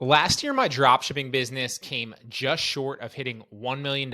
Last year, my dropshipping business came just short of hitting $1 million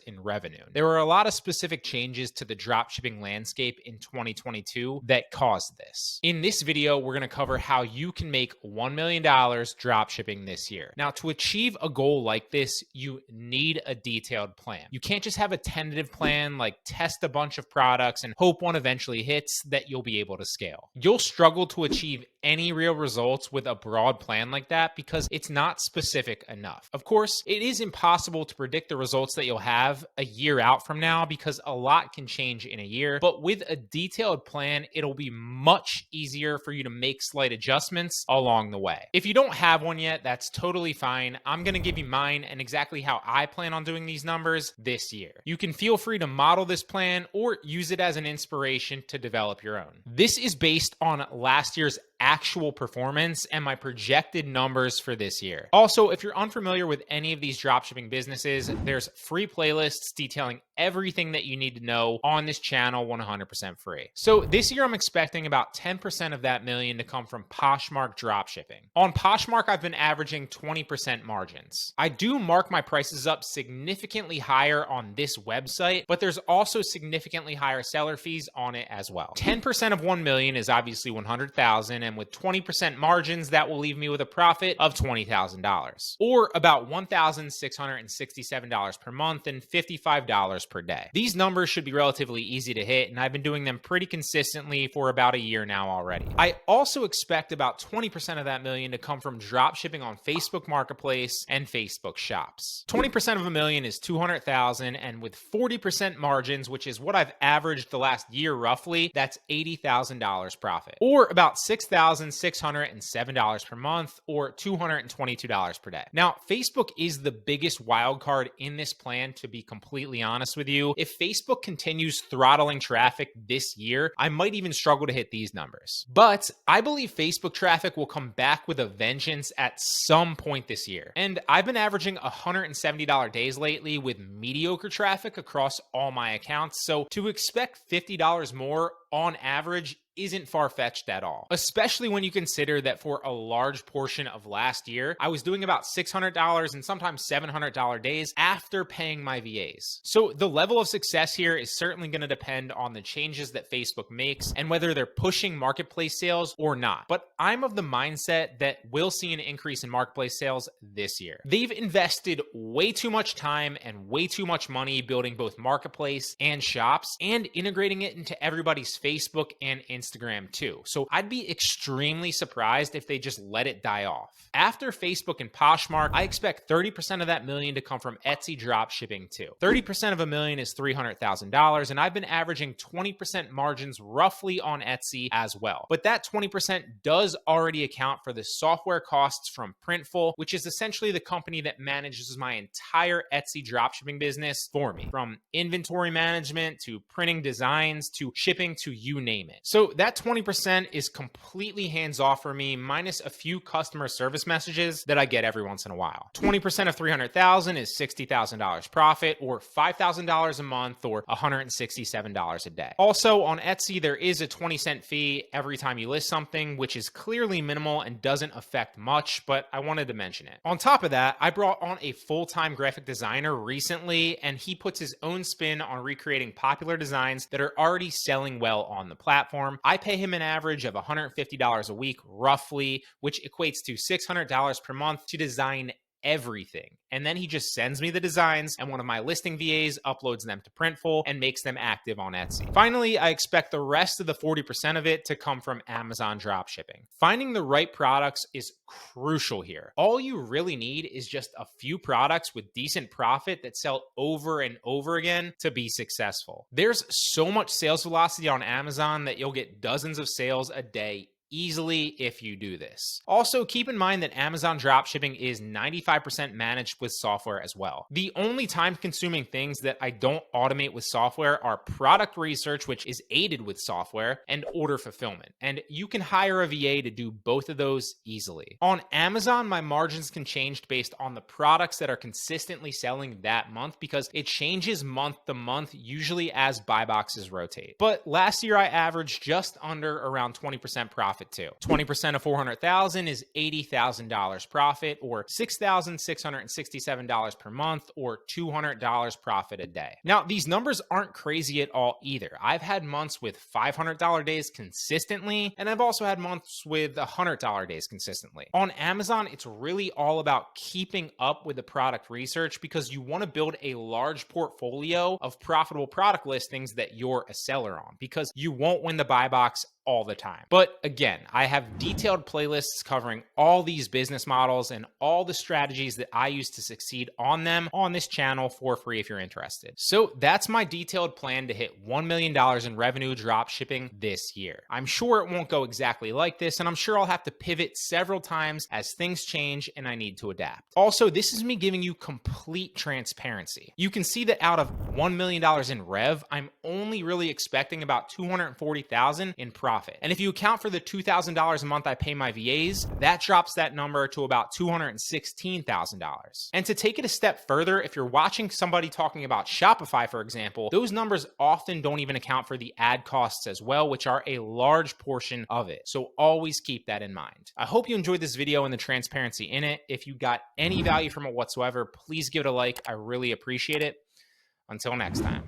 in revenue. There were a lot of specific changes to the dropshipping landscape in 2022 that caused this. In this video, we're going to cover how you can make $1 million dropshipping this year. Now, to achieve a goal like this, you need a detailed plan. You can't just have a tentative plan like test a bunch of products and hope one eventually hits that you'll be able to scale. You'll struggle to achieve any real results with a broad plan like that because it's not specific enough. Of course, it is impossible to predict the results that you'll have a year out from now because a lot can change in a year, but with a detailed plan, it'll be much easier for you to make slight adjustments along the way. If you don't have one yet, that's totally fine. I'm going to give you mine and exactly how I plan on doing these numbers this year. You can feel free to model this plan or use it as an inspiration to develop your own. This is based on last year's actual performance and my projected numbers for this year. Also, if you're unfamiliar with any of these dropshipping businesses, there's free playlists detailing everything that you need to know on this channel 100% free. So this year I'm expecting about 10% of that million to come from Poshmark dropshipping. On Poshmark, I've been averaging 20% margins. I do mark my prices up significantly higher on this website, but there's also significantly higher seller fees on it as well. 10% of 1 million is obviously 100,000, and with 20% margins, that will leave me with a profit of $20,000, or about $1,667 per month and $55 per day. These numbers should be relatively easy to hit, and I've been doing them pretty consistently for about a year now already. I also expect about 20% of that million to come from dropshipping on Facebook Marketplace and Facebook Shops. 20% of a million is 200,000, and with 40% margins, which is what I've averaged the last year roughly, that's $80,000 profit, or about $6,607 per month, or $222 per day. Now, Facebook is the biggest wild card in this plan, to be completely honest with you. If Facebook continues throttling traffic this year, I might even struggle to hit these numbers. But I believe Facebook traffic will come back with a vengeance at some point this year. And I've been averaging $170 days lately with mediocre traffic across all my accounts. So to expect $50 more on average isn't far-fetched at all, especially when you consider that for a large portion of last year, I was doing about $600 and sometimes $700 days after paying my VAs. So the level of success here is certainly going to depend on the changes that Facebook makes and whether they're pushing marketplace sales or not. But I'm of the mindset that we'll see an increase in marketplace sales this year. They've invested way too much time and way too much money building both marketplace and shops and integrating it into everybody's Facebook and Instagram too. So I'd be extremely surprised if they just let it die off. After Facebook and Poshmark, I expect 30% of that million to come from Etsy dropshipping too. 30% of a million is $300,000, and I've been averaging 20% margins roughly on Etsy as well. But that 20% does already account for the software costs from Printful, which is essentially the company that manages my entire Etsy dropshipping business for me, from inventory management to printing designs to shipping to you name it. So that 20% is completely hands-off for me, minus a few customer service messages that I get every once in a while. 20% of $300,000 is $60,000 profit, or $5,000 a month, or $167 a day. Also, on Etsy, there is a 20-cent fee every time you list something, which is clearly minimal and doesn't affect much, but I wanted to mention it. On top of that, I brought on a full-time graphic designer recently, and he puts his own spin on recreating popular designs that are already selling well on the platform. I pay him an average of $150 a week, roughly, which equates to $600 per month to design everything. And then he just sends me the designs, and one of my listing VAs uploads them to Printful and makes them active on Etsy. Finally, I expect the rest of the 40% of it to come from Amazon dropshipping. Finding the right products is crucial here. All you really need is just a few products with decent profit that sell over and over again to be successful. There's so much sales velocity on Amazon that you'll get dozens of sales a day easily if you do this. Also, keep in mind that Amazon dropshipping is 95% managed with software as well. The only time-consuming things that I don't automate with software are product research, which is aided with software, and order fulfillment. And you can hire a VA to do both of those easily. On Amazon, my margins can change based on the products that are consistently selling that month because it changes month to month, usually as buy boxes rotate. But last year, I averaged just under around 20% profit profit too. 20% of 400,000 is $80,000 profit, or $6,667 per month, or $200 profit a day. Now, these numbers aren't crazy at all either. I've had months with $500 days consistently, and I've also had months with $100 days consistently. On Amazon, it's really all about keeping up with the product research because you want to build a large portfolio of profitable product listings that you're a seller on, because you won't win the buy box all the time. But again, I have detailed playlists covering all these business models and all the strategies that I use to succeed on them on this channel for free if you're interested. So that's my detailed plan to hit $1 million in revenue drop shipping this year. I'm sure it won't go exactly like this, and I'm sure I'll have to pivot several times as things change and I need to adapt. Also, this is me giving you complete transparency. You can see that out of $1 million in rev, I'm only really expecting about $240,000 in profit. And if you account for the $2,000 a month I pay my VAs, that drops that number to about $216,000. And to take it a step further, if you're watching somebody talking about Shopify, for example, those numbers often don't even account for the ad costs as well, which are a large portion of it. So always keep that in mind. I hope you enjoyed this video and the transparency in it. If you got any value from it whatsoever, please give it a like. I really appreciate it. Until next time.